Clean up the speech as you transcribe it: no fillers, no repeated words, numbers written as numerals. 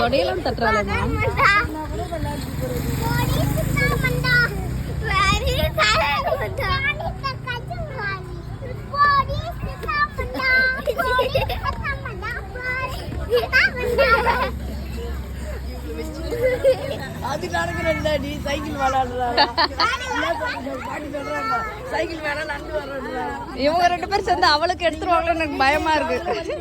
தொடையெல்லாம் தட்டுறாங்க. அது நடக்கிறல்ல, நீ சைக்கிள் விளையாடுறாங்க, சைக்கிள் வேணா நடந்து வர்ற. இவங்க 2 பேரும் சேர்ந்து அவளுக்கு எடுத்துருவாங்களோன்னு எனக்கு பயமா இருக்கு.